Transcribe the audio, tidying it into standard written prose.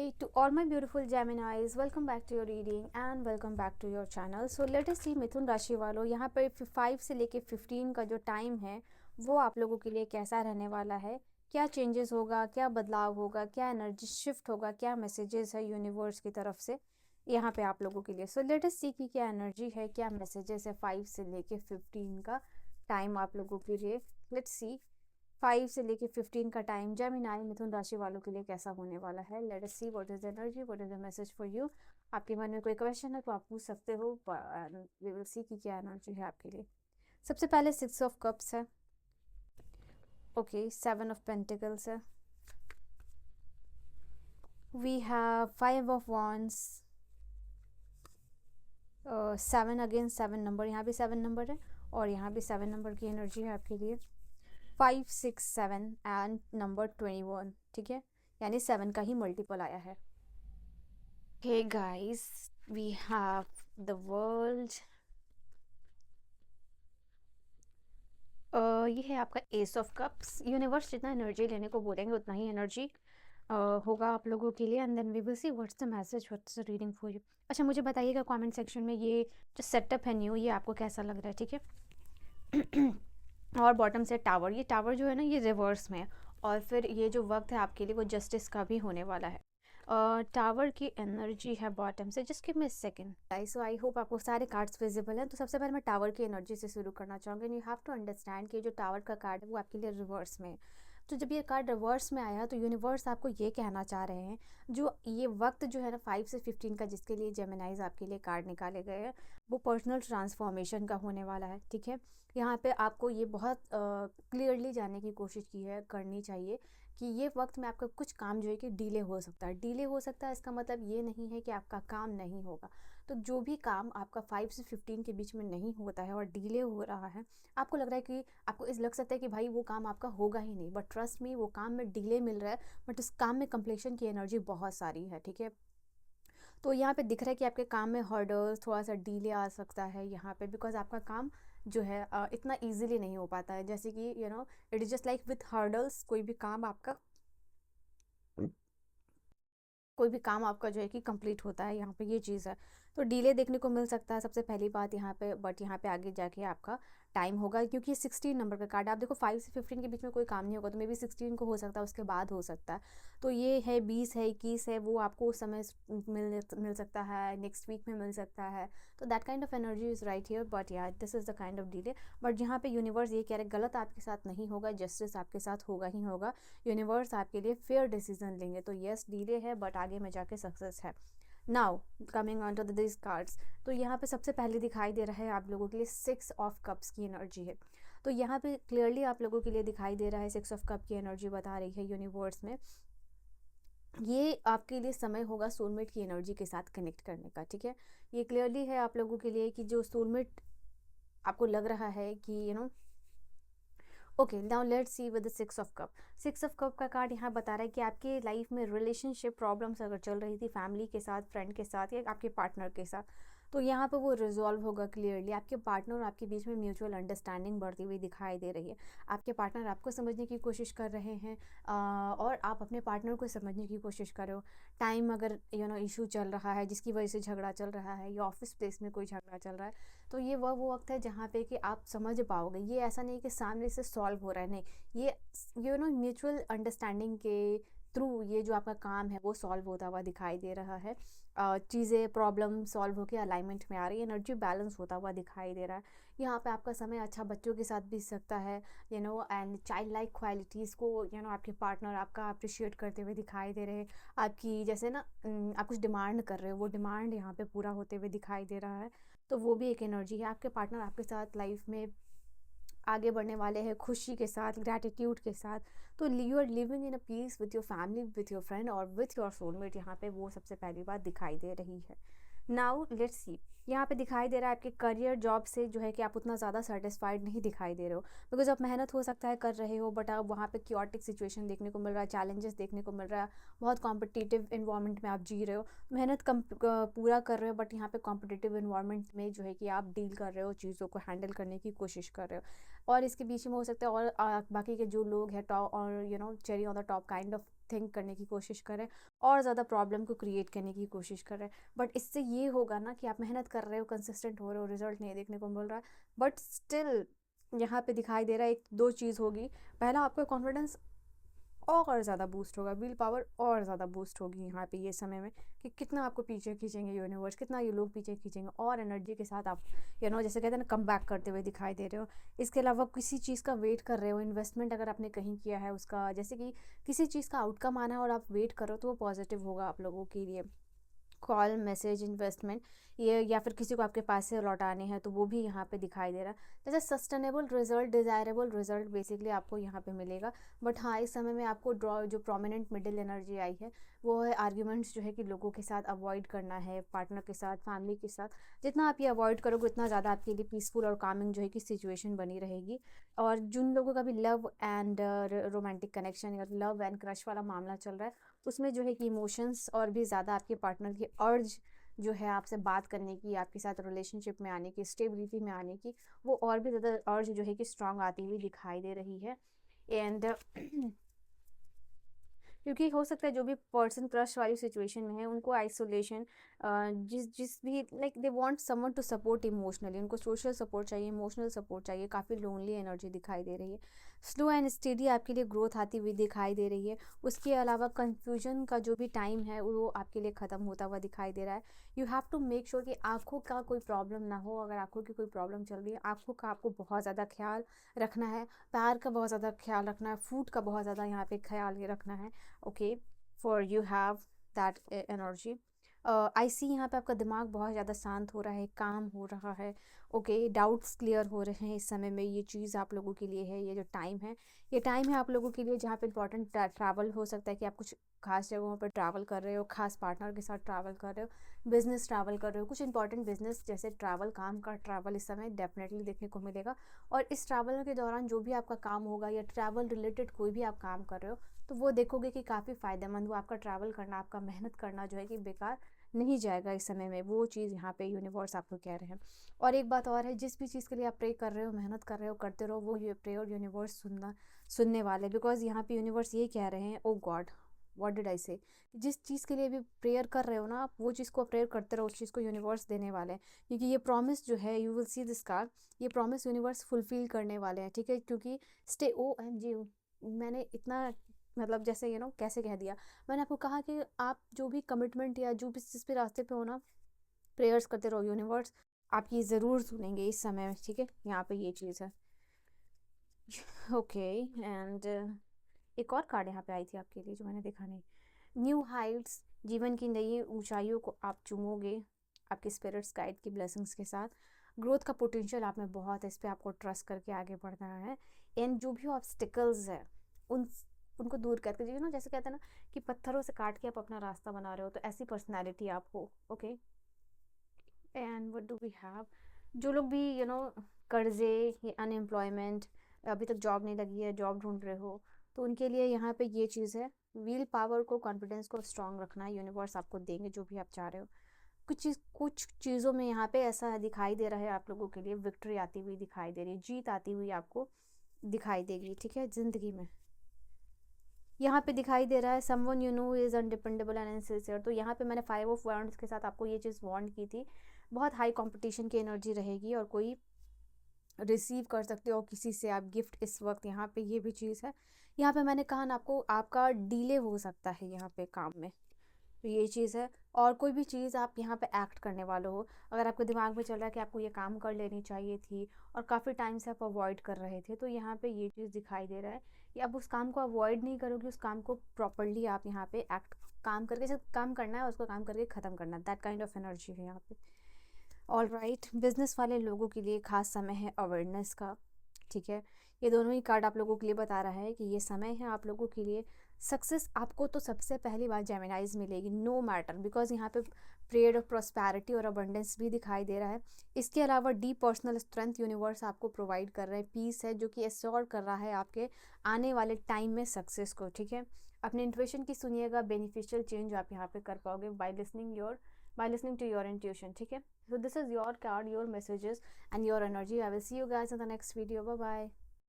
Hey to all my beautiful Geminis, welcome back to your reading and welcome back to your channel. So let us see मिथुन राशि वालों, यहाँ पर 5 से लेके 15 का जो टाइम है वो आप लोगों के लिए कैसा रहने वाला है, क्या चेंजेस होगा, क्या बदलाव होगा, क्या एनर्जी शिफ्ट होगा, क्या मैसेजेस है यूनिवर्स की तरफ से यहाँ पे आप लोगों के लिए. सो लेट अस सी कि क्या एनर्जी है, क्या मैसेजेस है 5 से लेके 15 का टाइम आप लोगों के लिए. लेट्स सी 5 से लेके 15 का टाइम जेमिनाई मिथुन राशि वालों के लिए कैसा होने वाला है. Let us see what is energy, what is the message for you. आपके मन में कोई क्वेश्चन है तो आप पूछ सकते हो. वी विल सी कि क्या एनर्जी है आपके लिए. सबसे पहले 6 ऑफ कप्स है. ओके, 7 ऑफ पेंटिकल्स है. We have 5 of wands. 7 again 7 number, यहाँ भी 7 नंबर है और यहाँ भी 7 नंबर की एनर्जी है आपके लिए. 5 6 7 एंड नंबर 21. ठीक है, यानी 7 का ही मल्टीपल आया है. Hey guys, we have the world. ये है आपका एस ऑफ कप्स. यूनिवर्स जितना एनर्जी लेने को बोलेंगे उतना ही एनर्जी होगा आप लोगों के लिए. And then we will see what's the message, what's the reading for you. अच्छा, मुझे बताइएगा कमेंट सेक्शन में ये जो सेटअप है न्यू, ये आपको कैसा लग रहा है. ठीक है. और बॉटम से टावर, ये टावर जो है ना ये रिवर्स में है. और फिर ये जो वक्त है आपके लिए वो जस्टिस का भी होने वाला है. टावर की एनर्जी है बॉटम से. Just give me second guys. So I hope आपको सारे कार्ड्स विजिबल हैं. तो सबसे पहले मैं टावर की एनर्जी से शुरू करना चाहूँगी. And you have to understand कि जो टावर का कार्ड है वो आपके लिए रिवर्स में है. तो जब ये कार्ड रिवर्स में आया तो यूनिवर्स आपको ये कहना चाह रहे हैं, जो ये वक्त जो है ना 5 से 15 का जिसके लिए जेमिनाइज आपके लिए कार्ड निकाले गए हैं वो पर्सनल ट्रांसफॉर्मेशन का होने वाला है. ठीक है, यहाँ पे आपको ये बहुत क्लियरली जानने की कोशिश की है, करनी चाहिए कि ये वक्त में आपका कुछ काम जो है कि डिले हो सकता है. डिले हो सकता है इसका मतलब ये नहीं है कि आपका काम नहीं होगा. तो जो भी काम आपका 5 से 15 के बीच में नहीं होता है और डिले हो रहा है, आपको लग रहा है कि आपको इस लग सकता है कि भाई वो काम आपका होगा ही नहीं. बट ट्रस्ट मी, वो काम में डिले मिल रहा है बट उस काम में कंप्लीशन की एनर्जी बहुत सारी है. ठीक है, तो यहाँ पे दिख रहा है कि आपके काम में हर्डल्स, थोड़ा सा डिले आ सकता है यहाँ पे, बिकॉज आपका काम जो है इतना इजीली नहीं हो पाता है. जैसे कि it is just like with hurdles, कोई भी काम आपका जो है कि कंप्लीट होता है. यहाँ पे ये चीज़ है. तो डिले देखने को मिल सकता है सबसे पहली बात यहाँ पे. बट यहाँ पे आगे जाके आपका टाइम होगा, क्योंकि 16 नंबर का कार्ड. आप देखो 5 से 15 के बीच में कोई काम नहीं होगा तो मे बी 16 को हो सकता है, उसके बाद हो सकता है. तो ये है 20 है 21 है, वो आपको उस समय मिल सकता है, नेक्स्ट वीक में मिल सकता है. तो that kind of energy is right here. But या this is the kind of delay. But यहाँ पे यूनिवर्स ये कह रहे गलत आपके साथ नहीं होगा, जस्टिस आपके साथ होगा ही होगा. यूनिवर्स आपके लिए फेयर डिसीजन लेंगे. तो येस, डिले है बट आगे में जाके सक्सेस है. Now coming on to this cards, तो यहाँ पे सबसे पहले दिखाई दे रहा है आप लोगों के लिए 6 ऑफ कप्स की एनर्जी है. तो यहाँ पे क्लियरली आप लोगों के लिए दिखाई दे रहा है 6 ऑफ कप की एनर्जी बता रही है यूनिवर्स में, ये आपके लिए समय होगा सोलमेट की एनर्जी के साथ कनेक्ट करने का. ठीक है, ये क्लियरली है आप लोगों के लिए कि जो सोलमेट आपको लग रहा है कि okay. Now let's see with the 6 of cup. 6 of cup का कार्ड यहाँ बता रहा है कि आपके लाइफ में रिलेशनशिप प्रॉब्लम्स अगर चल रही थी फैमिली के साथ, फ्रेंड के साथ या आपके पार्टनर के साथ, तो यहाँ पे वो रिजॉल्व होगा क्लियरली. आपके पार्टनर और आपके बीच में म्यूचुअल अंडरस्टैंडिंग बढ़ती हुई दिखाई दे रही है. आपके पार्टनर आपको समझने की कोशिश कर रहे हैं और आप अपने पार्टनर को समझने की कोशिश कर रहे हो. टाइम अगर इशू चल रहा है जिसकी वजह से झगड़ा चल रहा है या ऑफिस प्लेस में कोई झगड़ा चल रहा है, तो ये वो वक्त है जहाँ पे कि आप समझ पाओगे. ये ऐसा नहीं कि सामने से सॉल्व हो रहा है, नहीं, ये म्यूचुअल अंडरस्टैंडिंग के थ्रू ये जो आपका काम है वो सॉल्व होता हुआ दिखाई दे रहा है. चीज़ें प्रॉब्लम सॉल्व होकर अलाइनमेंट में आ रही है, एनर्जी बैलेंस होता हुआ दिखाई दे रहा है. यहाँ पे आपका समय अच्छा बच्चों के साथ बीत सकता है एंड चाइल्ड लाइक क्वालिटीज़ को आपके पार्टनर आपका अप्रिशिएट करते हुए दिखाई दे रहे हैं. आपकी जैसे ना आप कुछ डिमांड कर रहे हो, वो डिमांड यहाँ पे पूरा होते हुए दिखाई दे रहा है. तो वो भी एक एनर्जी है. आपके पार्टनर आपके साथ लाइफ में आगे बढ़ने वाले हैं खुशी के साथ, ग्रैटिट्यूड के साथ. तो you are living in a peace with your family, with your friend और विथ योर सोलमेट. यहाँ पे वो सबसे पहली बात दिखाई दे रही है. नाउ लेट्स सी, यहाँ पे दिखाई दे रहा है आपके करियर जॉब से जो है कि आप उतना ज़्यादा सेटिस्फाइड नहीं दिखाई दे रहे हो, बिकॉज आप मेहनत हो सकता है कर रहे हो बट आप वहाँ पे क्योटिक सिचुएशन देखने को मिल रहा है, चैलेंजेस देखने को मिल रहा है. बहुत कॉम्पिटिटिव इन्वायरमेंट में आप जी रहे हो, मेहनत पूरा कर रहे हो बट यहाँ पे कॉम्पिटिटिव इन्वायरमेंट में जो है कि आप डील कर रहे हो, चीज़ों को हैंडल करने की कोशिश कर रहे हो. और इसके बीच में हो सकता है और बाकी के जो लोग हैं टॉप और cherry on the top kind of think करने की कोशिश कर रहे हैं और ज़्यादा प्रॉब्लम को क्रिएट करने की कोशिश कर रहे हैं। बट इससे ये होगा ना कि आप मेहनत कर रहे हो, कंसिस्टेंट हो रहे हो, रिजल्ट नहीं देखने को मिल रहा है, बट स्टिल यहाँ पे दिखाई दे रहा है एक दो चीज़ होगी। पहला, आपका कॉन्फिडेंस और ज़्यादा बूस्ट होगा, विल पावर और ज़्यादा बूस्ट होगी यहाँ पे ये समय में, कि कितना आपको पीछे खींचेंगे यूनिवर्स, कितना ये लोग पीछे खींचेंगे, और एनर्जी के साथ आप जैसे कहते हैं ना, कम बैक करते हुए दिखाई दे रहे हो। इसके अलावा किसी चीज़ का वेट कर रहे हो, इन्वेस्टमेंट अगर आपने कहीं किया है उसका, जैसे कि किसी चीज़ का आउटकम आना है और आप वेट करो, तो वो पॉजिटिव होगा आप लोगों के लिए। कॉल, मैसेज, इन्वेस्टमेंट, ये या फिर किसी को आपके पास से लौटाने हैं, तो वो भी यहाँ पे दिखाई दे रहा है। जैसे sustainable result, desirable result basically आपको यहाँ पे मिलेगा। बट हाँ, इस समय में आपको ड्रॉ जो प्रोमिनेंट मिडिल एनर्जी आई है, वो है आर्ग्यूमेंट्स जो है कि लोगों के साथ अवॉइड करना है, पार्टनर के साथ, फैमिली के साथ। जितना आप ये अवॉइड करोगे उतना ज़्यादा आपके लिए पीसफुल और कामिंग जो है कि सिचुएशन बनी रहेगी। और जिन लोगों का भी लव एंड रोमांटिक कनेक्शन या लव एंड क्रश वाला मामला चल रहा है, उसमें जो है कि इमोशंस और भी ज़्यादा आपके पार्टनर की अर्ज जो है आपसे बात करने की, आपके साथ रिलेशनशिप में आने की, स्टेबिलिटी में आने की, वो और भी ज़्यादा अर्ज जो है कि स्ट्रांग आती हुई दिखाई दे रही है। एंड क्योंकि हो सकता है जो भी पर्सन क्रश वाली सिचुएशन में है, उनको आइसोलेशन, जिस जिस भी like they want someone to support emotionally, उनको सोशल सपोर्ट चाहिए, इमोशनल सपोर्ट चाहिए, काफ़ी लोनली एनर्जी दिखाई दे रही है। स्लो एंड स्टेडी आपके लिए ग्रोथ आती हुई दिखाई दे रही है। उसके अलावा कन्फ्यूजन का जो भी टाइम है वो आपके लिए ख़त्म होता हुआ दिखाई दे रहा है। You have to make sure कि आँखों का कोई प्रॉब्लम ना हो। अगर आँखों की कोई प्रॉब्लम चल रही है, आँखों का आपको बहुत ज़्यादा ख्याल रखना है, पैर का बहुत ज़्यादा ख्याल रखना है, फूड का बहुत ज़्यादा यहाँ पे ख्याल रखना है। Okay, for you have that energy. I see यहाँ पे आपका दिमाग बहुत ज़्यादा शांत हो रहा है, काम हो रहा है। ओके, डाउट्स क्लियर हो रहे हैं इस समय में। ये चीज़ आप लोगों के लिए है, ये जो टाइम है, ये टाइम है आप लोगों के लिए जहाँ पे इंपॉर्टेंट ट्रैवल हो सकता है कि आप कुछ खास जगहों पर ट्रैवल कर रहे हो, खास पार्टनर के साथ ट्रैवल कर रहे हो, बिजनेस ट्रैवल कर रहे हो, कुछ इंपॉर्टेंट बिजनेस जैसे ट्रैवल, काम का ट्रैवल इस समय डेफिनेटली देखने को मिलेगा। और इस ट्रैवल के दौरान जो भी आपका काम होगा या ट्रैवल रिलेटेड कोई भी आप काम कर रहे हो, तो वो देखोगे कि काफ़ी फ़ायदेमंद, वो आपका ट्रैवल करना, आपका मेहनत करना जो है कि बेकार नहीं जाएगा इस समय में। वो चीज़ यहाँ पे यूनिवर्स आपको कह रहे हैं। और एक बात और है, जिस भी चीज़ के लिए आप प्रे कर रहे हो, मेहनत कर रहे हो, करते रहो, वो ये प्रे और यूनिवर्स सुनने वाले। बिकॉज यहाँ पे यूनिवर्स ये कह रहे हैं, ओ गॉड व्हाट डिड आई से, जिस चीज़ के लिए भी प्रेयर कर रहे हो ना आप, वो चीज़ को प्रेयर करते रहो, उस चीज़ को यूनिवर्स देने वाले हैं। क्योंकि ये प्रॉमिस जो है, you will see this card, ये प्रॉमिस यूनिवर्स फुलफिल करने वाले हैं। ठीक है, क्योंकि स्टे ओ एम जी, मैंने इतना मतलब जैसे कैसे कह दिया, मैंने आपको कहा कि आप जो भी कमिटमेंट या जो भी जिस भी रास्ते पे हो ना, प्रेयर्स करते रहो, यूनिवर्स आपकी ज़रूर सुनेंगे इस समय में। ठीक है, यहाँ पे ये चीज़ है। ओके, एंड एक और कार्ड यहाँ पे आई थी आपके लिए जो मैंने देखा नहीं। न्यू हाइट्स, जीवन की नई ऊंचाइयों को आप चूमोगे आपके स्पिरिट्स गाइड की ब्लेसिंग्स के साथ। ग्रोथ का पोटेंशियल आप में बहुत है, इस पर आपको ट्रस्ट करके आगे बढ़ना है। एंड जो भी ऑब्स्टिकल्स है उन उनको दूर करके, जैसे कहते हैं ना कि पत्थरों से काट के आप अपना रास्ता बना रहे हो, तो ऐसी पर्सनैलिटी आप हो। Okay, and what do we have, जो लोग भी कर्जे या अनएम्प्लॉयमेंट, अभी तक जॉब नहीं लगी है, जॉब ढूंढ रहे हो, तो उनके लिए यहाँ पे ये चीज़ है, विल पावर को, कॉन्फिडेंस को स्ट्रांग रखना है। यूनिवर्स आपको देंगे जो भी आप चाह रहे हो। कुछ चीज़ों में यहाँ पे ऐसा दिखाई दे रहा है आप लोगों के लिए, विक्ट्री आती हुई दिखाई दे रही है, जीत आती हुई आपको दिखाई देगी। ठीक है, ज़िंदगी में यहाँ पे दिखाई दे रहा है someone you know is undependable and insincere. तो यहाँ पे मैंने 5 ऑफ वांड्स के साथ आपको ये चीज़ वार्न की थी। बहुत हाई कंपटीशन की एनर्जी रहेगी और कोई रिसीव कर सकते हो किसी से आप गिफ्ट इस वक्त। यहाँ पे ये भी चीज़ है। यहाँ पे मैंने कहा ना आपको, आपका डिले हो सकता है यहाँ पे काम में, तो ये चीज़ है। और कोई भी चीज़ आप यहाँ पे एक्ट करने वाले हो, अगर आपके दिमाग में चल रहा है कि आपको ये काम कर लेनी चाहिए थी और काफ़ी टाइम से आप अवॉइड कर रहे थे, तो यहाँ पे ये चीज़ दिखाई दे रहा है कि अब उस काम को अवॉइड नहीं करोगे, उस काम को प्रॉपरली आप यहाँ पे एक्ट, काम करके जब काम करना है उसको काम करके ख़त्म करना, दैट काइंड ऑफ एनर्जी है यहाँ पे। ऑल राइट, बिजनेस वाले लोगों के लिए खास समय है अवेयरनेस का। ठीक है, ये दोनों ही कार्ड आप लोगों के लिए बता रहा है कि ये समय है आप लोगों के लिए। सक्सेस आपको तो सबसे पहली बार जेमिनाइज मिलेगी, नो मैटर, बिकॉज यहाँ पे पीरियड ऑफ प्रॉस्पैरिटी और अबंडेंस भी दिखाई दे रहा है। इसके अलावा डीप पर्सनल स्ट्रेंथ यूनिवर्स आपको प्रोवाइड कर रहा है, पीस है जो कि एश्योर कर रहा है आपके आने वाले टाइम में सक्सेस को। ठीक है, अपने इंट्यूशन की सुनिएगा, बेनिफिशियल चेंज आप यहाँ पे कर पाओगे by listening to your intuition. ठीक है, so this is your card, your messages and your energy. I will see you guys in the next video. Bye bye.